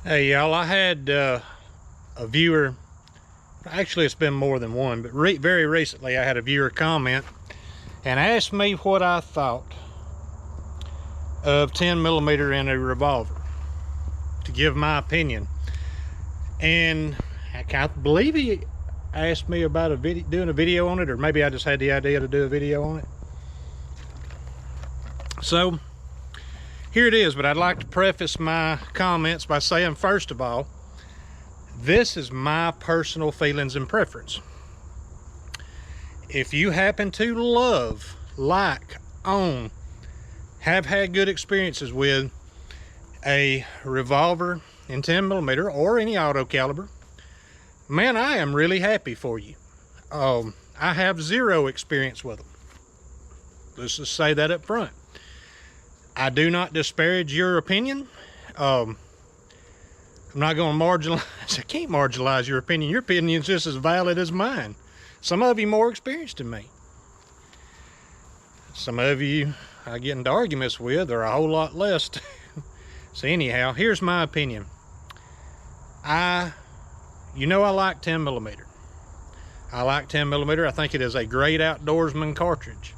Hey y'all, I had a viewer, actually it's been more than one, but very recently I had a viewer comment and asked me what I thought of 10mm in a revolver, to give my opinion. And I believe he asked me about doing a video on it, or maybe I just had the idea to do a video on it. So here it is, but I'd like to preface my comments by saying, first of all, this is my personal feelings and preference. If you happen to love, like, own, have had good experiences with a revolver in 10mm or any auto caliber, man, I am really happy for you. I have zero experience with them. Let's just say that up front. I do not disparage your opinion. I'm not going to marginalize. I can't marginalize your opinion. Your opinion is just as valid as mine. Some of you more experienced than me. Some of you I get into arguments with are a whole lot less. So anyhow, here's my opinion. I like 10mm. I like 10mm. I think it is a great outdoorsman cartridge,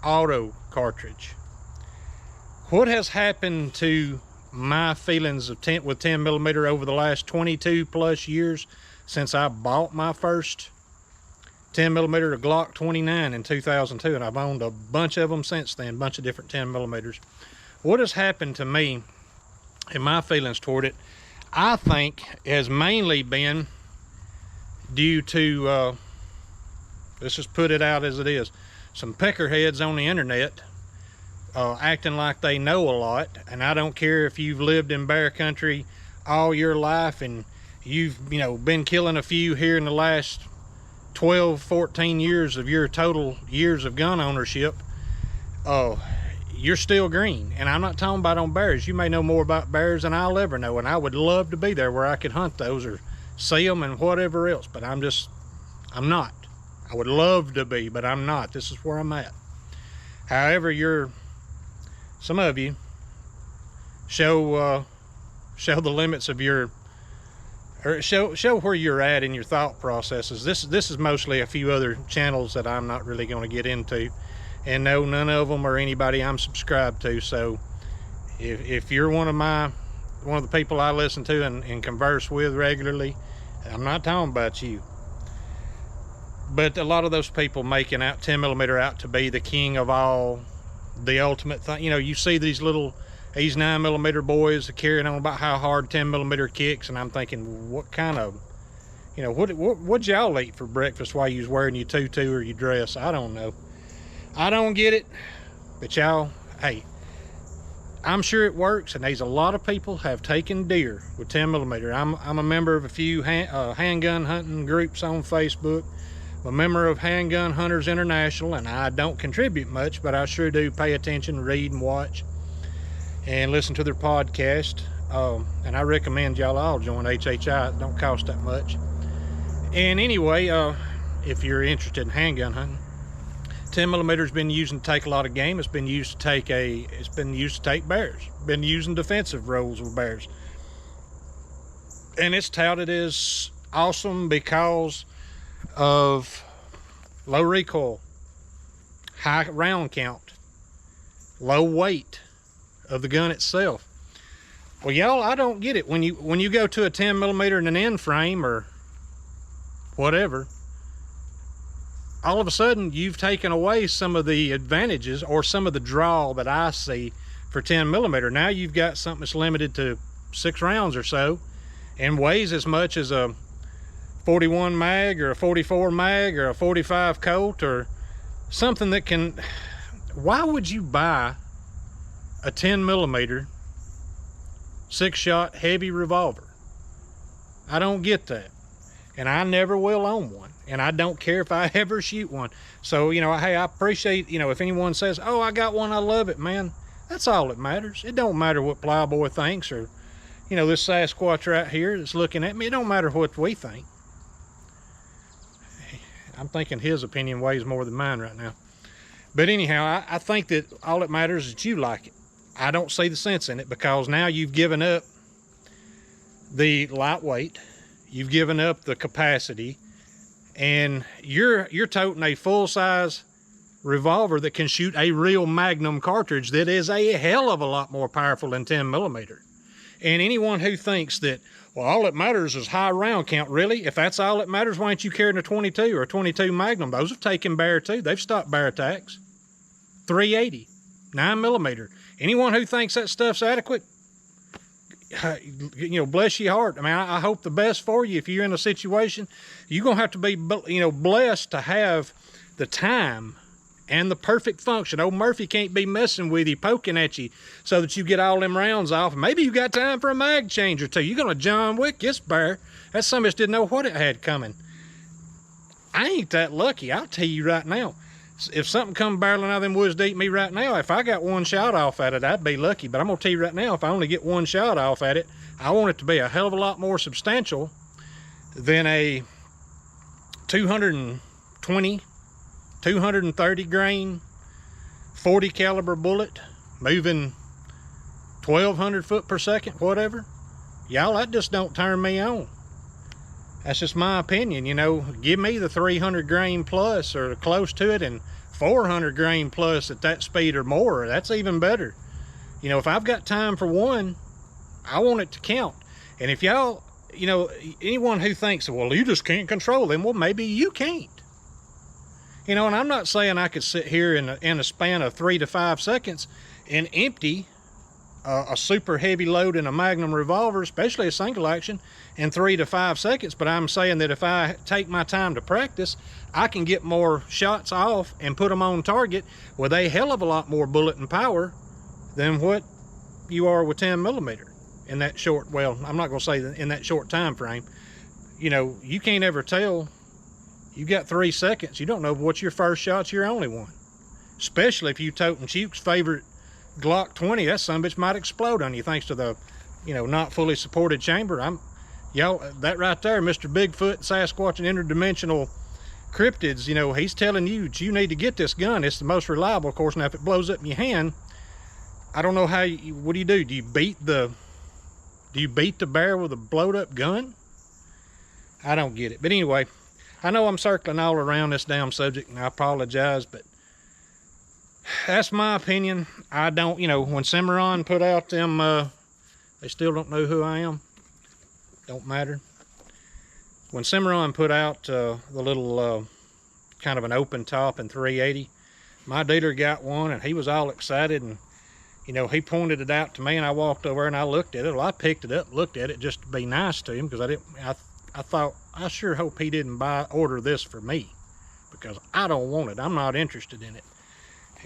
auto cartridge. What has happened to my feelings of with 10mm over the last 22 plus years since I bought my first 10mm Glock 29 in 2002, and I've owned a bunch of them since then, a bunch of different 10mm. What has happened to me and my feelings toward it, I think, has mainly been due to, let's just put it out as it is, some peckerheads on the internet acting like they know a lot. And I don't care if you've lived in bear country all your life and you've been killing a few here in the last 12-14 years of your total years of gun ownership. You're still green. And I'm not talking about on bears. You may know more about bears than I'll ever know, and I would love to be there where I could hunt those or see them and whatever else, but I'm not. I would love to be, but I'm not. This is where I'm at. However, some of you show the limits of your, or show where you're at in your thought processes. This is mostly a few other channels that I'm not really going to get into, and no, none of them are anybody I'm subscribed to. So if you're one of the people I listen to and converse with regularly, I'm not talking about you. But a lot of those people making out 10mm out to be the king of all, the ultimate thing. You see these 9mm boys carrying on about how hard 10mm kicks, and I'm thinking, what kind of, what'd y'all eat for breakfast while you was wearing your tutu or your dress? I don't know. I don't get it. But y'all, hey, I'm sure it works, and there's a lot of people have taken deer with 10mm. I'm a member of a few handgun hunting groups on Facebook. I'm a member of Handgun Hunters International, and I don't contribute much, but I sure do pay attention, read and watch, and listen to their podcast. And I recommend y'all all join HHI. It don't cost that much. And anyway, if you're interested in handgun hunting, 10mm has been used to take a lot of game. It's been used to take bears. Been used in defensive roles with bears. And it's touted as awesome because of low recoil, high round count, low weight of the gun itself. Well, y'all, I don't get it. When you go to a 10mm in an end frame or whatever, all of a sudden you've taken away some of the advantages or some of the draw that I see for 10mm. Now you've got something that's limited to 6 rounds or so and weighs as much as a 41 mag or a 44 mag or a 45 Colt or something that can. Why would you buy a 10mm 6-shot heavy revolver? I don't get that, and I never will own one, and I don't care if I ever shoot one. So hey, I appreciate if anyone says, oh, I got one, I love it, man. That's all that matters. It don't matter what Plowboy thinks, or this Sasquatch right here that's looking at me. It don't matter what we think. I'm thinking his opinion weighs more than mine right now. But anyhow, I think that all that matters is that you like it. I don't see the sense in it, because now you've given up the lightweight, you've given up the capacity, and you're toting a full-size revolver that can shoot a real Magnum cartridge that is a hell of a lot more powerful than 10 millimeter. And anyone who thinks that, well, all that matters is high round count, really? If that's all that matters, why aren't you carrying a 22 or a 22 Magnum? Those have taken bear too. They've stopped bear attacks. 380, 9 millimeter. Anyone who thinks that stuff's adequate, you know, bless your heart. I mean, I hope the best for you. If you're in a situation, you're going to have to be, you know, blessed to have the time and the perfect function. Old Murphy can't be messing with you, poking at you so that you get all them rounds off. Maybe you got time for a mag change or two. You're going to John Wick this bear. That son bitch didn't know what it had coming. I ain't that lucky. I'll tell you right now. If something come barreling out of them woods to eat me right now, if I got one shot off at it, I'd be lucky. But I'm going to tell you right now, if I only get one shot off at it, I want it to be a hell of a lot more substantial than a 220, 230 grain, 40 caliber bullet, moving 1,200 foot per second, whatever. Y'all, that just don't turn me on. That's just my opinion. You know, give me the 300 grain plus or close to it, and 400 grain plus at that speed or more. That's even better. You know, if I've got time for one, I want it to count. And if y'all, you know, anyone who thinks, well, you just can't control them, well, maybe you can't. You know, and I'm not saying I could sit here in a span of 3 to 5 seconds and empty a super heavy load in a Magnum revolver, especially a single action, in 3 to 5 seconds. But I'm saying that if I take my time to practice, I can get more shots off and put them on target with a hell of a lot more bullet and power than what you are with 10 millimeter in that short, well, I'm not going to say in that short time frame. You know, you can't ever tell. You got 3 seconds. You don't know what's your first shot's your only one. Especially if you toting Chuke's favorite Glock 20, that sumbitch might explode on you thanks to the, you know, not fully supported chamber. Y'all, that right there, Mr. Bigfoot, Sasquatch, and interdimensional cryptids, you know, he's telling you that you need to get this gun. It's the most reliable, of course. Now, if it blows up in your hand, I don't know how you, what do? Do you beat the bear with a blowed up gun? I don't get it. But anyway, I know I'm circling all around this damn subject, and I apologize, but that's my opinion. I don't, you know, when Cimarron put out them, they still don't know who I am. Don't matter. When Cimarron put out the little kind of an open top in 380, my dealer got one, and he was all excited, and you know, he pointed it out to me, and I walked over and I looked at it. Well, I picked it up, looked at it just to be nice to him, because I thought, I sure hope he didn't order this for me, because I don't want it. I'm not interested in it.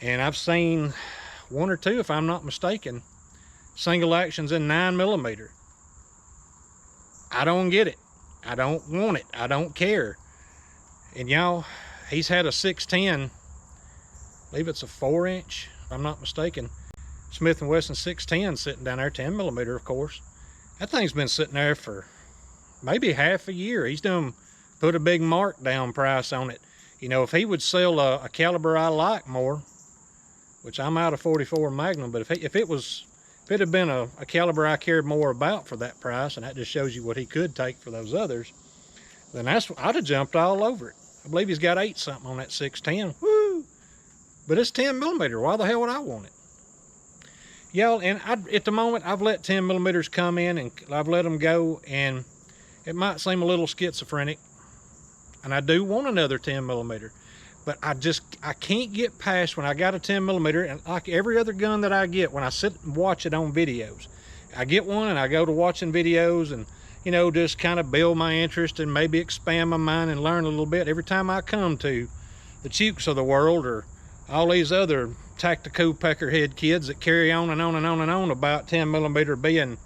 And I've seen one or two, if I'm not mistaken, single actions in 9 millimeter. I don't get it. I don't want it. I don't care. And y'all, he's had a 610, I believe it's a 4-inch, if I'm not mistaken, Smith & Wesson 610 sitting down there, 10 millimeter, of course. That thing's been sitting there for maybe half a year. He's done put a big markdown price on it. You know, if he would sell a caliber I like more, which I'm out of 44 Magnum, but if it had been a caliber I cared more about for that price, and that just shows you what he could take for those others, then I'd have jumped all over it. I believe he's got 8 something on that 610. Woo! But it's 10 millimeter. Why the hell would I want it? Y'all, and at the moment, I've let 10 millimeters come in, and I've let them go, and it might seem a little schizophrenic, and I do want another 10 millimeter. But I can't get past when I got a 10 millimeter, and like every other gun that I get, when I sit and watch it on videos, I get one and I go to watching videos and, you know, just kind of build my interest and maybe expand my mind and learn a little bit. Every time I come to the Chukes of the world or all these other tactical peckerhead kids that carry on and on and on and on about 10 millimeter being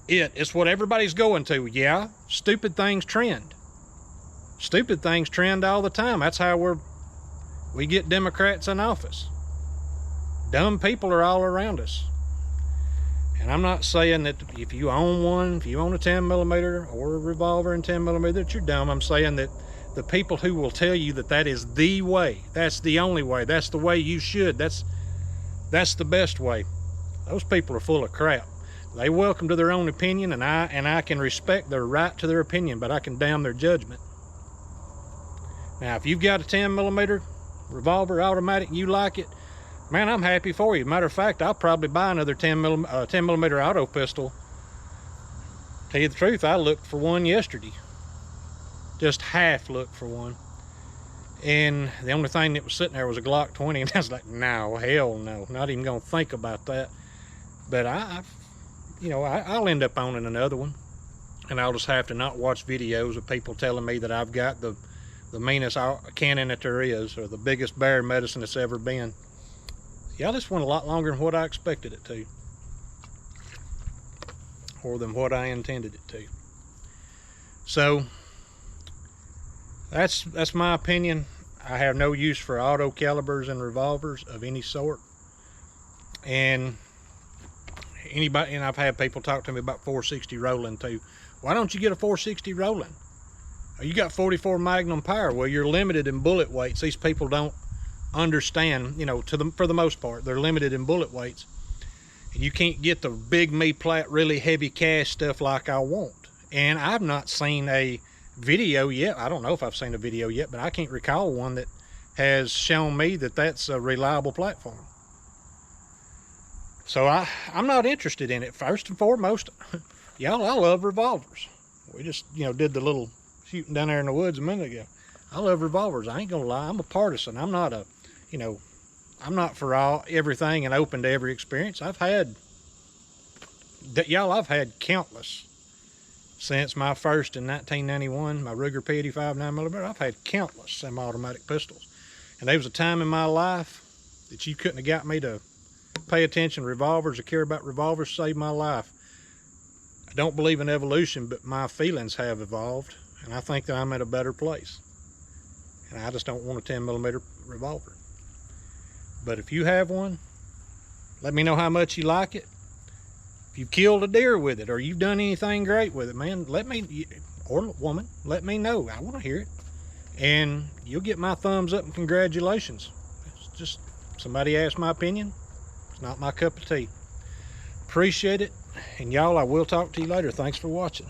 it's what everybody's going to. Yeah, stupid things trend. Stupid things trend all the time. That's how we get Democrats in office. Dumb people are all around us. And I'm not saying that if you own one, if you own a 10 millimeter or a revolver in 10 millimeter, that you're dumb. I'm saying that the people who will tell you that that is the way, that's the only way, that's the way you should, that's the best way, those people are full of crap. They welcome to their own opinion, and I can respect their right to their opinion, but I condemn their judgment. Now, if you've got a 10mm revolver automatic and you like it, man, I'm happy for you. Matter of fact, I'll probably buy another 10mm auto pistol. Tell you the truth, I looked for one yesterday. Just half looked for one. And the only thing that was sitting there was a Glock 20, and I was like, no, hell no, not even gonna think about that. But I'll end up owning another one, and I'll just have to not watch videos of people telling me that I've got the meanest cannon that there is, or the biggest bear medicine that's ever been. Yeah, this went a lot longer than what I expected it to, or than what I intended it to. So that's my opinion. I have no use for auto calibers and revolvers of any sort. And I've had people talk to me about 460 rolling too. Why don't you get a 460 rolling? You got 44 Magnum power. Well, you're limited in bullet weights. These people don't understand, for the most part, they're limited in bullet weights. And you can't get the big me-plat, really heavy cast stuff like I want. And I've not seen a video yet. I don't know if I've seen a video yet, but I can't recall one that has shown me that that's a reliable platform. So I'm not interested in it. First and foremost, y'all, I love revolvers. We just, did the little shooting down there in the woods a minute ago. I love revolvers. I ain't gonna lie. I'm a partisan. I'm not I'm not for everything and open to every experience. I've had countless. Since my first in 1991, my Ruger P85 9mm, I've had countless semi-automatic pistols. And there was a time in my life that you couldn't have got me to pay attention to revolvers or care about revolvers. Saved my life. I don't believe in evolution, but my feelings have evolved, and I think that I'm at a better place. And I just don't want a 10mm revolver. But if you have one, let me know how much you like it. If you've killed a deer with it, or you've done anything great with it, man, let me, or woman, let me know. I want to hear it. And you'll get my thumbs up and congratulations. It's just somebody asked my opinion. It's not my cup of tea. Appreciate it. And y'all, I will talk to you later. Thanks for watching.